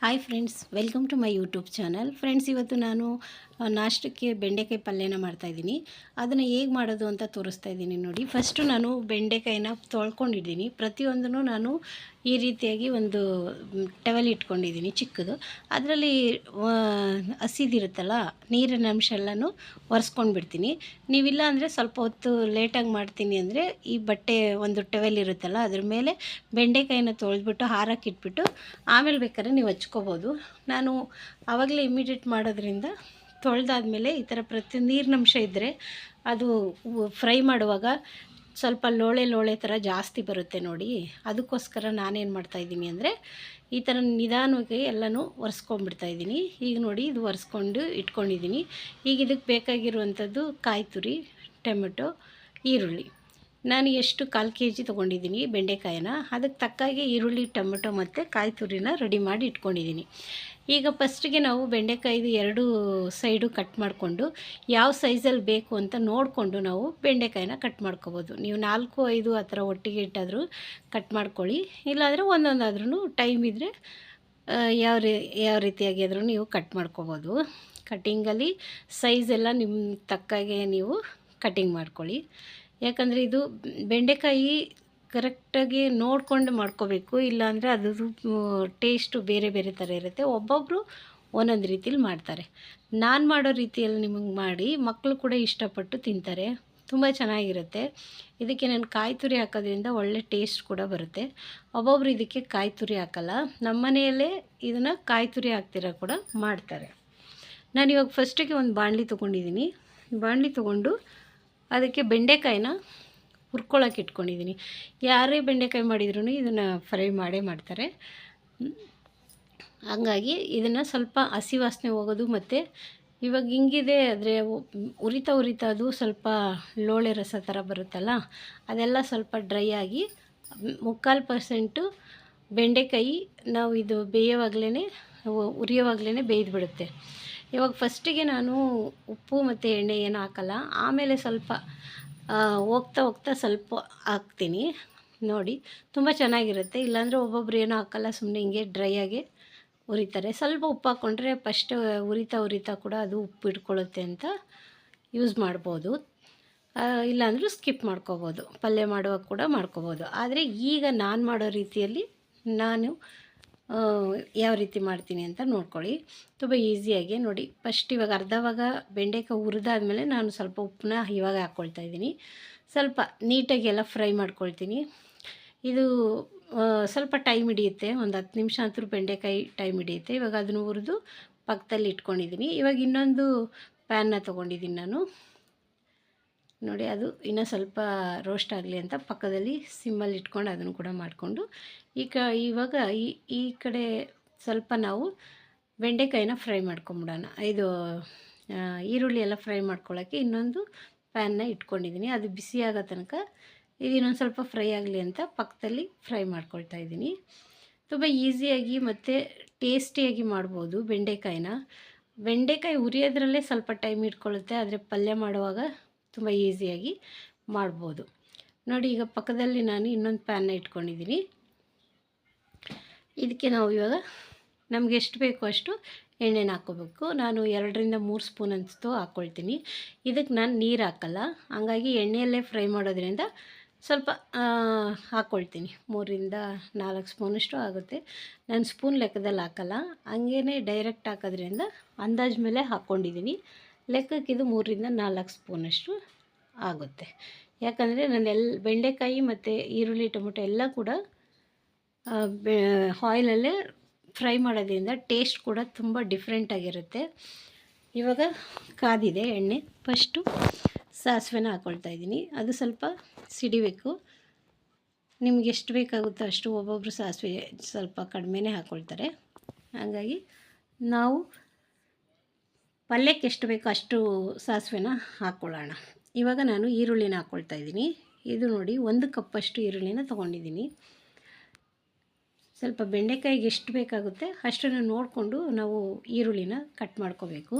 Hi friends, welcome to my YouTube channel. Friends, ಇವತ್ತು ನಾನು ನಾಷ್ಟಕ್ಕೆ ಬೆಂಡೆಕಾಯಿ ಪಲ್ಯನ ಮಾಡ್ತಾಯಿದ್ದೀನಿ. ಅದನ್ನು ಹೇಗೆ ಮಾಡೋದು ಅಂತ ತೋರಿಸ್ತಾ ಇದ್ದೀನಿ ನೋಡಿ. ಫಸ್ಟು ನಾನು ಬೆಂಡೆಕಾಯಿನ ತೊಳ್ಕೊಂಡಿದ್ದೀನಿ. ಪ್ರತಿಯೊಂದನ್ನು ನಾನು ಈ ರೀತಿಯಾಗಿ ಒಂದು ಟವೆಲ್ ಇಟ್ಕೊಂಡಿದ್ದೀನಿ ಚಿಕ್ಕದು. ಅದರಲ್ಲಿ ಹಸಿದಿರುತ್ತಲ್ಲ, ನೀರಿನ ಅಂಶ ಎಲ್ಲನೂ ಒರೆಸ್ಕೊಂಡು ಬಿಡ್ತೀನಿ. ನೀವಿಲ್ಲ ಅಂದರೆ ಸ್ವಲ್ಪ ಹೊತ್ತು ಲೇಟಾಗಿ ಮಾಡ್ತೀನಿ ಅಂದರೆ ಈ ಬಟ್ಟೆ ಒಂದು ಟವೆಲ್ ಇರುತ್ತಲ್ಲ ಅದ್ರ ಮೇಲೆ ಬೆಂಡೆಕಾಯಿನ ತೊಳೆದ್ಬಿಟ್ಟು ಹಾರಕ್ಕಿಟ್ಬಿಟ್ಟು ಆಮೇಲೆ ಬೇಕಾದ್ರೆ ನೀವು ಹಚ್ಕೋಬೋದು. ನಾನು ಆವಾಗಲೇ ಇಮಿಡಿಯೇಟ್ ಮಾಡೋದ್ರಿಂದ ತೊಳೆದಾದ್ಮೇಲೆ ಈ ಥರ ಪ್ರತಿಯೊಂದು ನೀರಿನಂಶ ಇದ್ದರೆ ಅದು ಫ್ರೈ ಮಾಡುವಾಗ ಸ್ವಲ್ಪ ಲೋಳೆ ಲೋಳೆ ಥರ ಜಾಸ್ತಿ ಬರುತ್ತೆ ನೋಡಿ. ಅದಕ್ಕೋಸ್ಕರ ನಾನೇನು ಮಾಡ್ತಾಯಿದ್ದೀನಿ ಅಂದರೆ ಈ ಥರ ನಿಧಾನವಾಗಿ ಎಲ್ಲನೂ ಒರೆಸ್ಕೊಂಡ್ಬಿಡ್ತಾಯಿದ್ದೀನಿ. ಈಗ ನೋಡಿ, ಇದು ಒರೆಸ್ಕೊಂಡು ಇಟ್ಕೊಂಡಿದ್ದೀನಿ. ಈಗ ಇದಕ್ಕೆ ಬೇಕಾಗಿರುವಂಥದ್ದು ಕಾಯಿ ತುರಿ, ಟೊಮೆಟೊ, ಈರುಳ್ಳಿ. ನಾನು ಎಷ್ಟು 1/4 kg ತೊಗೊಂಡಿದ್ದೀನಿ ಬೆಂಡೆಕಾಯಿನ. ಅದಕ್ಕೆ ತಕ್ಕಾಗೆ ಈರುಳ್ಳಿ, ಟೊಮೆಟೊ ಮತ್ತು ಕಾಯಿ ತುರಿನ ರೆಡಿ ಮಾಡಿ ಇಟ್ಕೊಂಡಿದ್ದೀನಿ. ಈಗ ಫಸ್ಟಿಗೆ ನಾವು ಬೆಂಡೆಕಾಯಿದು 2 ಸೈಡು ಕಟ್ ಮಾಡಿಕೊಂಡು ಯಾವ ಸೈಜಲ್ಲಿ ಬೇಕು ಅಂತ ನೋಡಿಕೊಂಡು ನಾವು ಬೆಂಡೆಕಾಯಿನ ಕಟ್ ಮಾಡ್ಕೊಬೋದು. ನೀವು 4-5 ಆ ಥರ ಒಟ್ಟಿಗೆ ಇಟ್ಟಾದರೂ ಕಟ್ ಮಾಡ್ಕೊಳ್ಳಿ. ಇಲ್ಲಾಂದರೆ ಒಂದೊಂದಾದ್ರೂ ಟೈಮ್ ಇದ್ದರೆ ಯಾವ ರೀತಿಯಾಗಿ ಆದರೂ ನೀವು ಕಟ್ ಮಾಡ್ಕೊಬೋದು. ಕಟ್ಟಿಂಗಲ್ಲಿ ಸೈಜ್ ಎಲ್ಲ ನಿಮ್ಮ ತಕ್ಕಾಗೆ ನೀವು ಕಟ್ಟಿಂಗ್ ಮಾಡ್ಕೊಳ್ಳಿ. ಯಾಕಂದರೆ ಇದು ಬೆಂಡೆಕಾಯಿ ಕರೆಕ್ಟಾಗಿ ನೋಡಿಕೊಂಡು ಮಾಡ್ಕೋಬೇಕು. ಇಲ್ಲಾಂದರೆ ಅದು ಟೇಸ್ಟು ಬೇರೆ ಬೇರೆ ಥರ ಇರುತ್ತೆ. ಒಬ್ಬೊಬ್ಬರು ಒಂದೊಂದು ರೀತಿಲಿ ಮಾಡ್ತಾರೆ. ನಾನು ಮಾಡೋ ರೀತಿಯಲ್ಲಿ ನಿಮಗೆ ಮಾಡಿ ಮಕ್ಕಳು ಕೂಡ ಇಷ್ಟಪಟ್ಟು ತಿಂತಾರೆ. ತುಂಬ ಚೆನ್ನಾಗಿರುತ್ತೆ. ಇದಕ್ಕೆ ನಾನು ಕಾಯಿ ತುರಿ ಹಾಕೋದ್ರಿಂದ ಒಳ್ಳೆ ಟೇಸ್ಟ್ ಕೂಡ ಬರುತ್ತೆ. ಒಬ್ಬೊಬ್ರು ಇದಕ್ಕೆ ಕಾಯಿ ತುರಿ ಹಾಕಲ್ಲ. ನಮ್ಮ ಮನೆಯಲ್ಲೇ ಇದನ್ನು ಕಾಯಿ ತುರಿ ಹಾಕ್ತಿರೋ ಕೂಡ ಮಾಡ್ತಾರೆ. ನಾನಿವಾಗ ಫಸ್ಟಿಗೆ ಒಂದು ಬಾಣಲಿ ತೊಗೊಂಡಿದ್ದೀನಿ. ಬಾಣಲಿ ತೊಗೊಂಡು ಅದಕ್ಕೆ ಬೆಂಡೆಕಾಯಿನ ಹುರ್ಕೊಳ್ಳೋಕೆ ಇಟ್ಕೊಂಡಿದ್ದೀನಿ. ಯಾರೇ ಬೆಂಡೆಕಾಯಿ ಮಾಡಿದ್ರೂ ಇದನ್ನು ಫ್ರೈ ಮಾಡೇ ಮಾಡ್ತಾರೆ. ಹಾಗಾಗಿ ಇದನ್ನು ಸ್ವಲ್ಪ ಹಸಿ ವಾಸನೆ ಹೋಗೋದು, ಮತ್ತು ಇವಾಗ ಹಿಂಗಿದೆ ಆದರೆ ಉರಿತಾ ಅದು ಸ್ವಲ್ಪ ಲೋಳೆ ರಸ ಥರ ಬರುತ್ತಲ್ಲ, ಅದೆಲ್ಲ ಸ್ವಲ್ಪ ಡ್ರೈ ಆಗಿ 3/4% ಬೆಂಡೆಕಾಯಿ ನಾವು ಇದು ಬೇಯೋವಾಗಲೇ ಉರಿಯೋವಾಗಲೇ ಬೇಯ್ದುಬಿಡುತ್ತೆ. ಇವಾಗ ಫಸ್ಟಿಗೆ ನಾನು ಉಪ್ಪು ಮತ್ತು ಎಣ್ಣೆ ಏನು ಹಾಕಲ್ಲ. ಆಮೇಲೆ ಸ್ವಲ್ಪ ಹೋಗ್ತಾ ಸ್ವಲ್ಪ ಹಾಕ್ತೀನಿ ನೋಡಿ. ತುಂಬ ಚೆನ್ನಾಗಿರುತ್ತೆ. ಇಲ್ಲಾಂದರೆ ಒಬ್ಬೊಬ್ರು ಏನೂ ಹಾಕಲ್ಲ, ಸುಮ್ಮನೆ ಹಿಂಗೆ ಡ್ರೈಯಾಗಿ ಉರಿತಾರೆ. ಸ್ವಲ್ಪ ಉಪ್ಪು ಹಾಕ್ಕೊಂಡ್ರೆ ಫಸ್ಟ್ ಉರಿತಾ ಕೂಡ ಅದು ಉಪ್ಪು ಇಟ್ಕೊಳ್ಳುತ್ತೆ ಅಂತ ಯೂಸ್ ಮಾಡ್ಬೋದು. ಇಲ್ಲಾಂದರೂ ಸ್ಕಿಪ್ ಮಾಡ್ಕೋಬೋದು. ಪಲ್ಯ ಮಾಡುವಾಗ ಕೂಡ ಮಾಡ್ಕೋಬೋದು. ಆದರೆ ಈಗ ನಾನು ಮಾಡೋ ರೀತಿಯಲ್ಲಿ ನಾನು ಯಾವ ರೀತಿ ಮಾಡ್ತೀನಿ ಅಂತ ನೋಡ್ಕೊಳ್ಳಿ. ತುಂಬ ಈಸಿಯಾಗಿ ನೋಡಿ. ಫಸ್ಟ್ ಇವಾಗ ಅರ್ಧ ಭಾಗ ಬೆಂಡೆಕಾಯಿ ಹುರಿದಾದ್ಮೇಲೆ ನಾನು ಸ್ವಲ್ಪ ಉಪ್ಪನ್ನ ಇವಾಗ ಹಾಕ್ಕೊಳ್ತಾಯಿದ್ದೀನಿ. ಸ್ವಲ್ಪ ನೀಟಾಗಿ ಎಲ್ಲ ಫ್ರೈ ಮಾಡ್ಕೊಳ್ತೀನಿ. ಇದು ಸ್ವಲ್ಪ ಟೈಮ್ ಹಿಡಿಯುತ್ತೆ. ಒಂದು 10 ನಿಮಿಷ ಅಂತೂ ಬೆಂಡೆಕಾಯಿ ಟೈಮ್ ಹಿಡಿಯುತ್ತೆ. ಇವಾಗ ಅದನ್ನು ಹುರಿದು ಪಕ್ಕದಲ್ಲಿ ಇಟ್ಕೊಂಡಿದ್ದೀನಿ. ಇವಾಗ ಇನ್ನೊಂದು ಪ್ಯಾನ್ನ ತೊಗೊಂಡಿದ್ದೀನಿ ನಾನು ನೋಡಿ. ಅದು ಇನ್ನೂ ಸ್ವಲ್ಪ ರೋಸ್ಟ್ ಆಗಲಿ ಅಂತ ಪಕ್ಕದಲ್ಲಿ ಸಿಮ್ಮಲ್ಲಿ ಇಟ್ಕೊಂಡು ಅದನ್ನು ಕೂಡ ಮಾಡಿಕೊಂಡು ಇವಾಗ ಈ ಕಡೆ ಸ್ವಲ್ಪ ನಾವು ಬೆಂಡೆಕಾಯಿನ ಫ್ರೈ ಮಾಡ್ಕೊಂಬಿಡೋಣ. ಇದು ಈರುಳ್ಳಿ ಎಲ್ಲ ಫ್ರೈ ಮಾಡ್ಕೊಳ್ಳೋಕ್ಕೆ ಇನ್ನೊಂದು ಪ್ಯಾನ್ನ ಇಟ್ಕೊಂಡಿದ್ದೀನಿ. ಅದು ಬಿಸಿ ಆಗೋ ತನಕ ಇದು ಇನ್ನೊಂದು ಸ್ವಲ್ಪ ಫ್ರೈ ಆಗಲಿ ಅಂತ ಪಕ್ಕದಲ್ಲಿ ಫ್ರೈ ಮಾಡ್ಕೊಳ್ತಾ ಇದ್ದೀನಿ. ತುಂಬ ಈಸಿಯಾಗಿ ಮತ್ತು ಟೇಸ್ಟಿಯಾಗಿ ಮಾಡ್ಬೋದು ಬೆಂಡೆಕಾಯಿನ. ಬೆಂಡೆಕಾಯಿ ಹುರಿಯೋದ್ರಲ್ಲೇ ಸ್ವಲ್ಪ ಟೈಮ್ ಇಟ್ಕೊಳ್ಳುತ್ತೆ, ಆದರೆ ಪಲ್ಯ ಮಾಡುವಾಗ ತುಂಬ ಈಸಿಯಾಗಿ ಮಾಡ್ಬೋದು ನೋಡಿ. ಈಗ ಪಕ್ಕದಲ್ಲಿ ನಾನು ಇನ್ನೊಂದು ಪ್ಯಾನ್ನ ಇಟ್ಕೊಂಡಿದ್ದೀನಿ. ಇದಕ್ಕೆ ನಾವು ಇವಾಗ ನಮಗೆ ಎಷ್ಟು ಬೇಕೋ ಅಷ್ಟು ಎಣ್ಣೆನ ಹಾಕ್ಕೋಬೇಕು. ನಾನು 2-3 ಸ್ಪೂನ್ ಅನಿಸ್ತು ಹಾಕ್ಕೊಳ್ತೀನಿ. ಇದಕ್ಕೆ ನಾನು ನೀರು ಹಾಕಲ್ಲ, ಹಂಗಾಗಿ ಎಣ್ಣೆಯಲ್ಲೇ ಫ್ರೈ ಮಾಡೋದ್ರಿಂದ ಸ್ವಲ್ಪ ಹಾಕ್ಕೊಳ್ತೀನಿ. 3-4 ಸ್ಪೂನಷ್ಟು ಆಗುತ್ತೆ. ನಾನು ಸ್ಪೂನ್ ಲೆಕ್ಕದಲ್ಲಿ ಹಾಕಲ್ಲ, ಹಂಗೇ ಡೈರೆಕ್ಟ್ ಹಾಕೋದ್ರಿಂದ ಅಂದಾಜು ಮೇಲೆ ಹಾಕ್ಕೊಂಡಿದ್ದೀನಿ. ಲೆಕ್ಕಕ್ಕೆ ಇದು 3-4 ಸ್ಪೂನಷ್ಟು ಆಗುತ್ತೆ. ಯಾಕಂದರೆ ನಾನು ಬೆಂಡೆಕಾಯಿ ಮತ್ತು ಈರುಳ್ಳಿ, ಟೊಮೆಟೊ ಎಲ್ಲ ಕೂಡ ಆಯಿಲಲ್ಲೇ ಫ್ರೈ ಮಾಡೋದ್ರಿಂದ ಟೇಸ್ಟ್ ಕೂಡ ತುಂಬ ಡಿಫ್ರೆಂಟಾಗಿರುತ್ತೆ. ಇವಾಗ ಕಾದಿದೆ ಎಣ್ಣೆ. ಫಸ್ಟು ಸಾಸಿವೆನ ಹಾಕ್ಕೊಳ್ತಾ ಇದ್ದೀನಿ. ಅದು ಸ್ವಲ್ಪ ಸಿಡಿಬೇಕು. ನಿಮ್ಗೆ ಎಷ್ಟು ಬೇಕಾಗುತ್ತೋ ಅಷ್ಟು. ಒಬ್ಬೊಬ್ಬರು ಸಾಸಿವೆ ಸ್ವಲ್ಪ ಕಡಿಮೆನೇ ಹಾಕ್ಕೊಳ್ತಾರೆ. ಹಾಗಾಗಿ ನಾವು ಪಲ್ಯಕ್ಕೆ ಎಷ್ಟು ಬೇಕೋ ಅಷ್ಟು ಸಾಸಿವೆನ ಹಾಕ್ಕೊಳ್ಳೋಣ. ಇವಾಗ ನಾನು ಈರುಳ್ಳಿನ ಹಾಕ್ಕೊಳ್ತಾ ಇದ್ದೀನಿ. ಇದು ನೋಡಿ, 1 ಕಪ್ಪಷ್ಟು ಈರುಳ್ಳಿನ ತೊಗೊಂಡಿದ್ದೀನಿ. ಸ್ವಲ್ಪ ಬೆಂಡೆಕಾಯಿಗೆ ಎಷ್ಟು ಬೇಕಾಗುತ್ತೆ ಅಷ್ಟನ್ನು ನೋಡಿಕೊಂಡು ನಾವು ಈರುಳ್ಳಿನ ಕಟ್ ಮಾಡ್ಕೋಬೇಕು.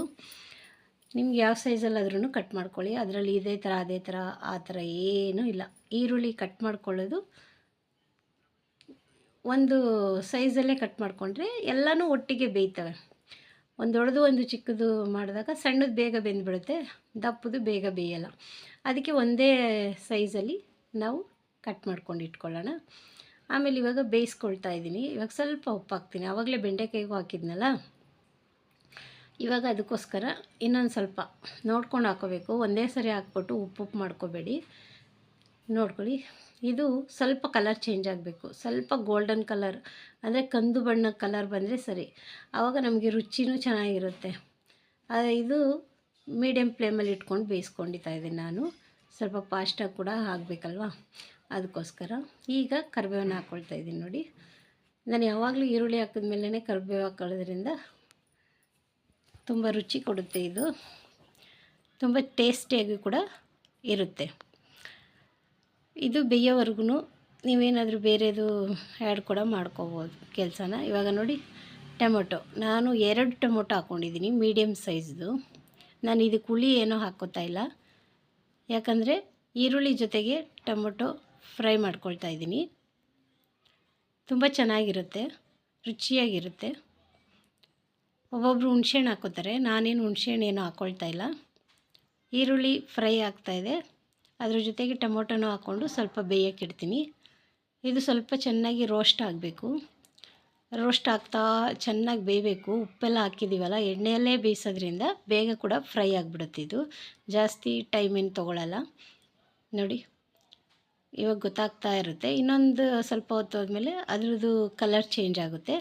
ನಿಮ್ಗೆ ಯಾವ ಸೈಜಲ್ಲಾದ್ರೂ ಕಟ್ ಮಾಡ್ಕೊಳ್ಳಿ. ಅದರಲ್ಲಿ ಇದೇ ಥರ ಅದೇ ಥರ ಆ ಥರ ಏನೂ ಇಲ್ಲ. ಈರುಳ್ಳಿ ಕಟ್ ಮಾಡ್ಕೊಳ್ಳೋದು ಒಂದು ಸೈಜಲ್ಲೇ ಕಟ್ ಮಾಡಿಕೊಂಡ್ರೆ ಎಲ್ಲನೂ ಒಟ್ಟಿಗೆ ಬೇಯ್ತವೆ. ಒಂದು ದೊಡ್ಡದು ಒಂದು ಚಿಕ್ಕದು ಮಾಡಿದಾಗ ಸಣ್ಣದು ಬೇಗ ಬೆಂದುಬಿಡುತ್ತೆ, ದಪ್ಪದು ಬೇಗ ಬೇಯಲ್ಲ. ಅದಕ್ಕೆ ಒಂದೇ ಸೈಜಲ್ಲಿ ನಾವು ಕಟ್ ಮಾಡ್ಕೊಂಡು ಇಟ್ಕೊಳ್ಳೋಣ. ಆಮೇಲೆ ಇವಾಗ ಬೇಯಿಸ್ಕೊಳ್ತಾ ಇದ್ದೀನಿ. ಇವಾಗ ಸ್ವಲ್ಪ ಉಪ್ಪು ಹಾಕ್ತೀನಿ, ಆವಾಗಲೇ ಬೆಂಡೆಕಾಯಿಗೂ ಹಾಕಿದ್ನಲ್ಲ. ಇವಾಗ ಅದಕ್ಕೋಸ್ಕರ ಇನ್ನೊಂದು ಸ್ವಲ್ಪ ನೋಡ್ಕೊಂಡು ಹಾಕ್ಕೋಬೇಕು. ಒಂದೇ ಸರಿ ಹಾಕ್ಬಿಟ್ಟು ಉಪ್ಪು ಮಾಡ್ಕೋಬೇಡಿ, ನೋಡ್ಕೊಳ್ಳಿ. ಇದು ಸ್ವಲ್ಪ ಕಲರ್ ಚೇಂಜ್ ಆಗಬೇಕು, ಸ್ವಲ್ಪ ಗೋಲ್ಡನ್ ಕಲರ್ ಅಂದರೆ ಕಂದು ಬಣ್ಣ ಕಲರ್ ಬಂದರೆ ಸರಿ, ಆವಾಗ ನಮಗೆ ರುಚಿನೂ ಚೆನ್ನಾಗಿರುತ್ತೆ. ಇದು ಮೀಡಿಯಮ್ ಫ್ಲೇಮಲ್ಲಿ ಇಟ್ಕೊಂಡು ಬೇಯಿಸ್ಕೊಂಡಿತಾ ಇದ್ದೀನಿ ನಾನು. ಸ್ವಲ್ಪ ಫಾಸ್ಟಾಗಿ ಕೂಡ ಆಗಬೇಕಲ್ವ, ಅದಕ್ಕೋಸ್ಕರ. ಈಗ ಕರಿಬೇವನ್ನ ಹಾಕ್ಕೊಳ್ತಾ ಇದ್ದೀನಿ ನೋಡಿ. ನಾನು ಯಾವಾಗಲೂ ಈರುಳ್ಳಿ ಹಾಕಿದ ಮೇಲೇ ಕರಿಬೇವು ಹಾಕೊಳ್ಳೋದ್ರಿಂದ ತುಂಬ ರುಚಿ ಕೊಡುತ್ತೆ. ಇದು ತುಂಬ ಟೇಸ್ಟಿಯಾಗಿ ಕೂಡ ಇರುತ್ತೆ. ಇದು ಬೇಯೋವರೆಗೂ ನೀವೇನಾದರೂ ಬೇರೆದು ಆ್ಯಡ್ ಕೂಡ ಮಾಡ್ಕೋಬೋದು ಕೆಲಸನ. ಇವಾಗ ನೋಡಿ ಟೊಮೊಟೊ, ನಾನು 2 ಟೊಮೊಟೊ ಹಾಕ್ಕೊಂಡಿದ್ದೀನಿ, ಮೀಡಿಯಮ್ ಸೈಜ್ದು. ನಾನು ಇದಕ್ಕೆ ಹುಳಿ ಏನೋ ಹಾಕ್ಕೋತಾ ಇಲ್ಲ, ಯಾಕಂದರೆ ಈರುಳ್ಳಿ ಜೊತೆಗೆ ಟೊಮೊಟೊ ಫ್ರೈ ಮಾಡ್ಕೊಳ್ತಾ ಇದ್ದೀನಿ. ತುಂಬ ಚೆನ್ನಾಗಿರುತ್ತೆ, ರುಚಿಯಾಗಿರುತ್ತೆ. ಒಬ್ಬೊಬ್ಬರು ಹುಣ್ಸೆಹಣ್ಣು ಹಾಕ್ಕೋತಾರೆ, ನಾನೇನು ಹುಣ್ಸೆಹಣ್ಣು ಏನೂ ಹಾಕ್ಕೊಳ್ತಾ ಇಲ್ಲ. ಈರುಳ್ಳಿ ಫ್ರೈ ಆಗ್ತಾಯಿದೆ, ಅದ್ರ ಜೊತೆಗೆ ಟೊಮೊಟೊನೂ ಹಾಕ್ಕೊಂಡು ಸ್ವಲ್ಪ ಬೇಯೋಕ್ಕಿಡ್ತೀನಿ. ಇದು ಸ್ವಲ್ಪ ಚೆನ್ನಾಗಿ ರೋಸ್ಟ್ ಆಗಬೇಕು. ರೋಸ್ಟ್ ಆಗ್ತಾ ಚೆನ್ನಾಗಿ ಬೇಯಬೇಕು. ಉಪ್ಪೆಲ್ಲ ಹಾಕಿದ್ದೀವಲ್ಲ, ಎಣ್ಣೆಯಲ್ಲೇ ಬೇಯಿಸೋದ್ರಿಂದ ಬೇಗ ಕೂಡ ಫ್ರೈ ಆಗಿಬಿಡುತ್ತೆ. ಇದು ಜಾಸ್ತಿ ಟೈಮ್ ಏನು ತೊಗೊಳ್ಳಲ್ಲ ನೋಡಿ. ಇವಾಗ ಗೊತ್ತಾಗ್ತಾ ಇರುತ್ತೆ. ಇನ್ನೊಂದು ಸ್ವಲ್ಪ ಹೊತ್ತು ಹೋದ್ಮೇಲೆ ಅದ್ರದ್ದು ಕಲರ್ ಚೇಂಜ್ ಆಗುತ್ತೆ.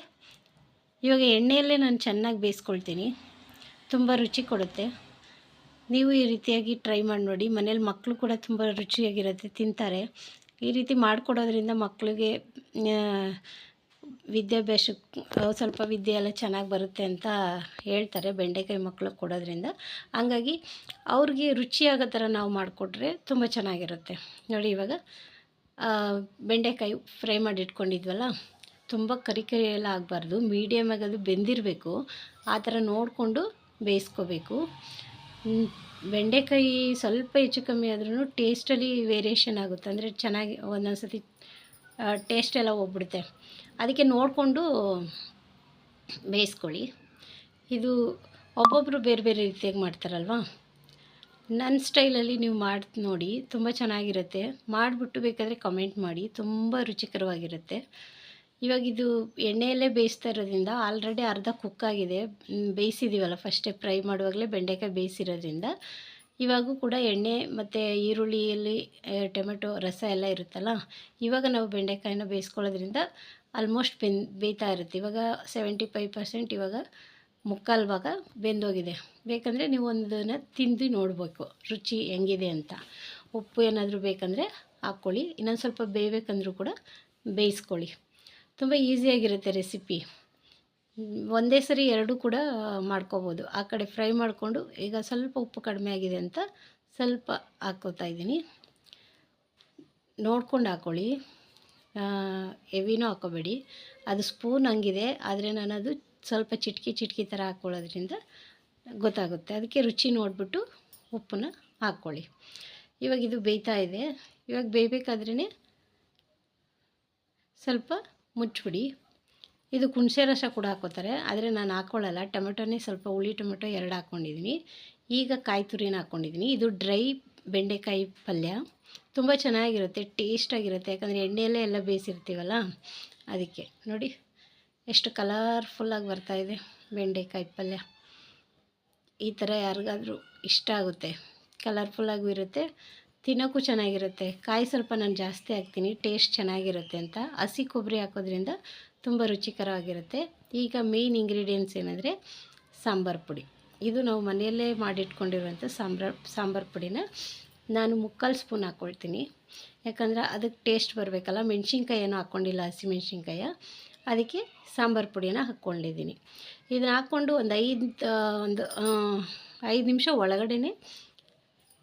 ಇವಾಗ ಎಣ್ಣೆಯಲ್ಲೇ ನಾನು ಚೆನ್ನಾಗಿ ಬೇಯಿಸ್ಕೊಳ್ತೀನಿ, ತುಂಬ ರುಚಿ ಕೊಡುತ್ತೆ. ನೀವು ಈ ರೀತಿಯಾಗಿ ಟ್ರೈ ಮಾಡಿ ನೋಡಿ. ಮನೇಲಿ ಮಕ್ಕಳು ಕೂಡ ತುಂಬ ರುಚಿಯಾಗಿರುತ್ತೆ, ತಿಂತಾರೆ. ಈ ರೀತಿ ಮಾಡಿಕೊಡೋದ್ರಿಂದ ಮಕ್ಕಳಿಗೆ ವಿದ್ಯಾಭ್ಯಾಸಕ್ಕೆ ಸ್ವಲ್ಪ ವಿದ್ಯೆ ಎಲ್ಲ ಚೆನ್ನಾಗಿ ಬರುತ್ತೆ ಅಂತ ಹೇಳ್ತಾರೆ, ಬೆಂಡೆಕಾಯಿ ಮಕ್ಳಿಗೆ ಕೊಡೋದ್ರಿಂದ. ಹಂಗಾಗಿ ಅವ್ರಿಗೆ ರುಚಿಯಾಗೋ ಥರ ನಾವು ಮಾಡಿಕೊಟ್ರೆ ತುಂಬ ಚೆನ್ನಾಗಿರುತ್ತೆ ನೋಡಿ. ಇವಾಗ ಬೆಂಡೆಕಾಯಿ ಫ್ರೈ ಮಾಡಿ ಇಟ್ಕೊಂಡಿದ್ವಲ್ಲ, ತುಂಬ ಕರಿ ಎಲ್ಲ ಆಗಬಾರ್ದು, ಮೀಡಿಯಮಾಗಿ ಅದು ಬೆಂದಿರಬೇಕು. ಆ ಥರ ನೋಡಿಕೊಂಡು ಬೇಯಿಸ್ಕೋಬೇಕು. ಬೆಂಡೆಕಾಯಿ ಸ್ವಲ್ಪ ಹೆಚ್ಚು ಕಮ್ಮಿ ಆದ್ರೂ ಟೇಸ್ಟಲ್ಲಿ ವೇರಿಯೇಷನ್ ಆಗುತ್ತೆ, ಅಂದರೆ ಚೆನ್ನಾಗಿ ಒಂದೊಂದು ಸತಿ ಟೇಸ್ಟ್ ಎಲ್ಲ ಹೋಗ್ಬಿಡುತ್ತೆ. ಅದಕ್ಕೆ ನೋಡಿಕೊಂಡು ಬೇಯಿಸ್ಕೊಳ್ಳಿ. ಇದು ಒಬ್ಬೊಬ್ಬರು ಬೇರೆ ಬೇರೆ ರೀತಿಯಾಗಿ ಮಾಡ್ತಾರಲ್ವ, ನನ್ನ ಸ್ಟೈಲಲ್ಲಿ ನೀವು ಮಾಡಿ ನೋಡಿ, ತುಂಬ ಚೆನ್ನಾಗಿರುತ್ತೆ. ಮಾಡಿಬಿಟ್ಟು ಬೇಕಾದರೆ ಕಮೆಂಟ್ ಮಾಡಿ, ತುಂಬ ರುಚಿಕರವಾಗಿರುತ್ತೆ. ಇವಾಗ ಇದು ಎಣ್ಣೆಯಲ್ಲೇ ಬೇಯಿಸ್ತಾ ಇರೋದ್ರಿಂದ ಆಲ್ರೆಡಿ ಅರ್ಧ ಕುಕ್ಕಾಗಿದೆ, ಬೇಯಿಸಿದ್ದೀವಲ್ಲ ಫಸ್ಟೇ ಫ್ರೈ ಮಾಡುವಾಗಲೇ ಬೆಂಡೆಕಾಯಿ ಬೇಯಿಸಿರೋದ್ರಿಂದ. ಇವಾಗೂ ಕೂಡ ಎಣ್ಣೆ ಮತ್ತು ಈರುಳ್ಳಿಯಲ್ಲಿ ಟೊಮೆಟೊ ರಸ ಎಲ್ಲ ಇರುತ್ತಲ್ಲ, ಇವಾಗ ನಾವು ಬೆಂಡೆಕಾಯಿನ ಬೇಯಿಸ್ಕೊಳ್ಳೋದ್ರಿಂದ ಆಲ್ಮೋಸ್ಟ್ ಬೇಯ್ತಾ ಇರುತ್ತೆ. ಇವಾಗ 75% ಇವಾಗ ಮುಕ್ಕಾಲು ಭಾಗ ಬೆಂದೋಗಿದೆ. ಬೇಕಂದರೆ ನೀವು ಒಂದನ್ನು ತಿಂದು ನೋಡಬೇಕು ರುಚಿ ಹೆಂಗಿದೆ ಅಂತ. ಉಪ್ಪು ಏನಾದರೂ ಬೇಕಂದರೆ ಹಾಕ್ಕೊಳ್ಳಿ, ಇನ್ನೊಂದು ಸ್ವಲ್ಪ ಬೇಯಬೇಕಂದ್ರೂ ಕೂಡ ಬೇಯಿಸ್ಕೊಳ್ಳಿ. ತುಂಬ ಈಸಿಯಾಗಿರುತ್ತೆ ರೆಸಿಪಿ. ಒಂದೇ ಸರಿ ಎರಡೂ ಕೂಡ ಮಾಡ್ಕೋಬೋದು. ಆ ಕಡೆ ಫ್ರೈ ಮಾಡಿಕೊಂಡು ಈಗ ಸ್ವಲ್ಪ ಉಪ್ಪು ಕಡಿಮೆ ಆಗಿದೆ ಅಂತ ಸ್ವಲ್ಪ ಹಾಕ್ಕೋತಾ ಇದ್ದೀನಿ. ನೋಡ್ಕೊಂಡು ಹಾಕ್ಕೊಳ್ಳಿ, ಹೆವಿನೂ ಹಾಕ್ಕೋಬೇಡಿ. ಅದು ಸ್ಪೂನ್ ಹಂಗಿದೆ, ಆದರೆ ನಾನು ಅದು ಸ್ವಲ್ಪ ಚಿಟಕಿ ಥರ ಹಾಕ್ಕೊಳ್ಳೋದ್ರಿಂದ ಗೊತ್ತಾಗುತ್ತೆ. ಅದಕ್ಕೆ ರುಚಿ ನೋಡಿಬಿಟ್ಟು ಉಪ್ಪನ್ನ ಹಾಕ್ಕೊಳ್ಳಿ. ಇವಾಗ ಇದು ಬೇಯ್ತಾ ಇದೆ. ಇವಾಗ ಬೇಯಬೇಕಾದ್ರೇ ಸ್ವಲ್ಪ ಮುಚ್ಚಿಬಿಡಿ. ಇದು ಹುಣಸೆ ರಸ ಕೂಡ ಹಾಕ್ಕೋತಾರೆ, ಆದರೆ ನಾನು ಹಾಕ್ಕೊಳ್ಳಲ್ಲ. ಟೊಮೆಟೊನೇ ಸ್ವಲ್ಪ ಹುಳಿ ಟೊಮೆಟೊ 2 ಹಾಕ್ಕೊಂಡಿದ್ದೀನಿ. ಈಗ ಕಾಯಿ ತುರಿನ ಹಾಕ್ಕೊಂಡಿದ್ದೀನಿ. ಇದು ಡ್ರೈ ಬೆಂಡೆಕಾಯಿ ಪಲ್ಯ, ತುಂಬ ಚೆನ್ನಾಗಿರುತ್ತೆ, ಟೇಸ್ಟಾಗಿರುತ್ತೆ. ಯಾಕಂದರೆ ಎಣ್ಣೆಯಲ್ಲೇ ಎಲ್ಲ ಬೇಯಿಸಿರ್ತೀವಲ್ಲ, ಅದಕ್ಕೆ ನೋಡಿ ಎಷ್ಟು ಕಲರ್ಫುಲ್ಲಾಗಿ ಬರ್ತಾಯಿದೆ ಬೆಂಡೆಕಾಯಿ ಪಲ್ಯ. ಈ ಥರ ಯಾರಿಗಾದರೂ ಇಷ್ಟ ಆಗುತ್ತೆ, ಕಲರ್ಫುಲ್ಲಾಗೂ ಇರುತ್ತೆ, ತಿನ್ನೋಕ್ಕೂ ಚೆನ್ನಾಗಿರುತ್ತೆ. ಕಾಯಿ ಸ್ವಲ್ಪ ನಾನು ಜಾಸ್ತಿ ಹಾಕ್ತೀನಿ, ಟೇಸ್ಟ್ ಚೆನ್ನಾಗಿರುತ್ತೆ ಅಂತ. ಹಸಿ ಕೊಬ್ಬರಿ ಹಾಕೋದ್ರಿಂದ ತುಂಬ ರುಚಿಕರವಾಗಿರುತ್ತೆ. ಈಗ ಮೇಯ್ನ್ ಇಂಗ್ರೀಡಿಯೆಂಟ್ಸ್ ಏನಂದರೆ ಸಾಂಬಾರು ಪುಡಿ. ಇದು ನಾವು ಮನೆಯಲ್ಲೇ ಮಾಡಿಟ್ಕೊಂಡಿರುವಂಥ ಸಾಂಬಾರು ಪುಡಿನ ನಾನು 3/4 ಸ್ಪೂನ್ ಹಾಕ್ಕೊಳ್ತೀನಿ. ಯಾಕಂದರೆ ಅದಕ್ಕೆ ಟೇಸ್ಟ್ ಬರಬೇಕಲ್ಲ. ಮೆಣಸಿನ್ಕಾಯಿ ಏನೂ ಹಾಕ್ಕೊಂಡಿಲ್ಲ, ಹಸಿ ಮೆಣಸಿನ್ಕಾಯ, ಅದಕ್ಕೆ ಸಾಂಬಾರು ಪುಡಿನ ಹಾಕ್ಕೊಂಡಿದ್ದೀನಿ. ಇದನ್ನ ಹಾಕ್ಕೊಂಡು ಒಂದು 5 ನಿಮಿಷ ಒಳಗಡೆ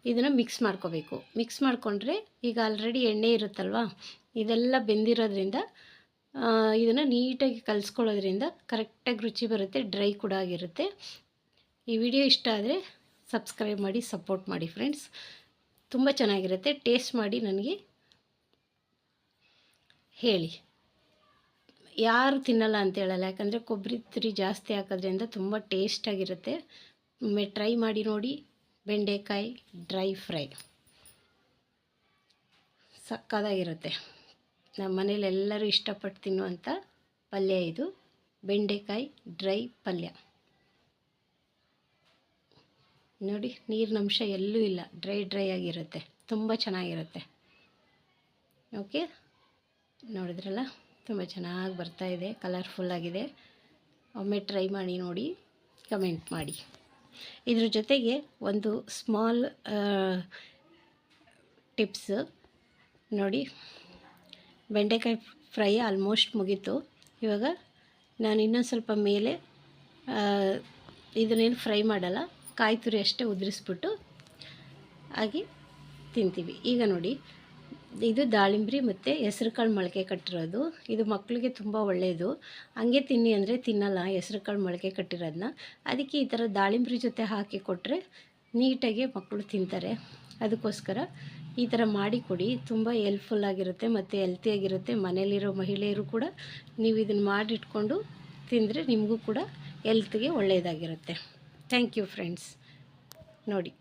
ಇದನ್ನು ಮಿಕ್ಸ್ ಮಾಡ್ಕೋಬೇಕು. ಮಿಕ್ಸ್ ಮಾಡಿಕೊಂಡ್ರೆ ಈಗ ಆಲ್ರೆಡಿ ಎಣ್ಣೆ ಇರುತ್ತಲ್ವ, ಇದೆಲ್ಲ ಬೆಂದಿರೋದ್ರಿಂದ ಇದನ್ನು ನೀಟಾಗಿ ಕಲಿಸ್ಕೊಳ್ಳೋದ್ರಿಂದ ಕರೆಕ್ಟಾಗಿ ರುಚಿ ಬರುತ್ತೆ, ಡ್ರೈ ಕೂಡ ಆಗಿರುತ್ತೆ. ಈ ವಿಡಿಯೋ ಇಷ್ಟ ಆದರೆ ಸಬ್ಸ್ಕ್ರೈಬ್ ಮಾಡಿ, ಸಪೋರ್ಟ್ ಮಾಡಿ ಫ್ರೆಂಡ್ಸ್. ತುಂಬ ಚೆನ್ನಾಗಿರುತ್ತೆ, ಟೇಸ್ಟ್ ಮಾಡಿ ನನಗೆ ಹೇಳಿ. ಯಾರು ತಿನ್ನಲ್ಲ ಅಂತ ಹೇಳಲ್ಲ, ಯಾಕಂದರೆ ಕೊಬ್ಬರಿ ತುರಿ ಜಾಸ್ತಿ ಹಾಕೋದ್ರಿಂದ ತುಂಬ ಟೇಸ್ಟಾಗಿರುತ್ತೆ. ಒಮ್ಮೆ ಟ್ರೈ ಮಾಡಿ ನೋಡಿ. ಬೆಂಡೆಕಾಯಿ ಡ್ರೈ ಫ್ರೈ ಸಕ್ಕತ್ತಾಗಿರುತ್ತೆ. ನಮ್ಮ ಮನೇಲಿ ಎಲ್ಲರೂ ಇಷ್ಟಪಟ್ಟು ತಿನ್ನುವಂಥ ಪಲ್ಯ ಇದು, ಬೆಂಡೆಕಾಯಿ ಡ್ರೈ ಪಲ್ಯ. ನೋಡಿ, ನೀರಿನಂಶ ಎಲ್ಲೂ ಇಲ್ಲ, ಡ್ರೈ ಆಗಿರುತ್ತೆ, ತುಂಬ ಚೆನ್ನಾಗಿರುತ್ತೆ. ಓಕೆ, ನೋಡಿದ್ರಲ್ಲ, ತುಂಬ ಚೆನ್ನಾಗಿ ಬರ್ತಾಯಿದೆ, ಕಲರ್ಫುಲ್ಲಾಗಿದೆ. ಒಮ್ಮೆ ಟ್ರೈ ಮಾಡಿ ನೋಡಿ, ಕಮೆಂಟ್ ಮಾಡಿ. ಇದ್ರ ಜೊತೆಗೆ ಒಂದು ಸ್ಮಾಲ್ ಟಿಪ್ಸ್ ನೋಡಿ. ಬೆಂಡೆಕಾಯಿ ಫ್ರೈ ಆಲ್ಮೋಸ್ಟ್ ಮುಗೀತು. ಇವಾಗ ನಾನು ಇನ್ನೊಂದು ಸ್ವಲ್ಪ ಮೇಲೆ ಇದನ್ನೇನು ಫ್ರೈ ಮಾಡಲ್ಲ, ಕಾಯಿ ತುರಿ ಅಷ್ಟೇ ಉದುರಿಸ್ಬಿಟ್ಟು ಹಾಗೆ ತಿಂತೀವಿ. ಈಗ ನೋಡಿ, ಇದು ದಾಳಿಂಬ್ರಿ ಮತ್ತು ಹೆಸ್ರು ಕಾಳು ಮೊಳಕೆ ಕಟ್ಟಿರೋದು. ಇದು ಮಕ್ಕಳಿಗೆ ತುಂಬ ಒಳ್ಳೆಯದು. ಹಂಗೆ ತಿನ್ನಿ ಅಂದರೆ ತಿನ್ನಲ್ಲ ಹೆಸ್ರು ಕಾಳು ಮೊಳಕೆ ಕಟ್ಟಿರೋದನ್ನ. ಅದಕ್ಕೆ ಈ ಥರ ದಾಳಿಂಬ್ರಿ ಜೊತೆ ಹಾಕಿ ಕೊಟ್ಟರೆ ನೀಟಾಗಿ ಮಕ್ಕಳು ತಿಂತಾರೆ. ಅದಕ್ಕೋಸ್ಕರ ಈ ಥರ ಮಾಡಿ ಕೊಡಿ, ತುಂಬ ಹೆಲ್ಪ್ಫುಲ್ಲಾಗಿರುತ್ತೆ ಮತ್ತು ಹೆಲ್ತಿಯಾಗಿರುತ್ತೆ. ಮನೇಲಿರೋ ಮಹಿಳೆಯರು ಕೂಡ ನೀವು ಇದನ್ನು ಮಾಡಿಟ್ಕೊಂಡು ತಿಂದರೆ ನಿಮಗೂ ಕೂಡ ಹೆಲ್ತ್ಗೆ ಒಳ್ಳೆಯದಾಗಿರುತ್ತೆ. Thank you friends. ನೋಡಿ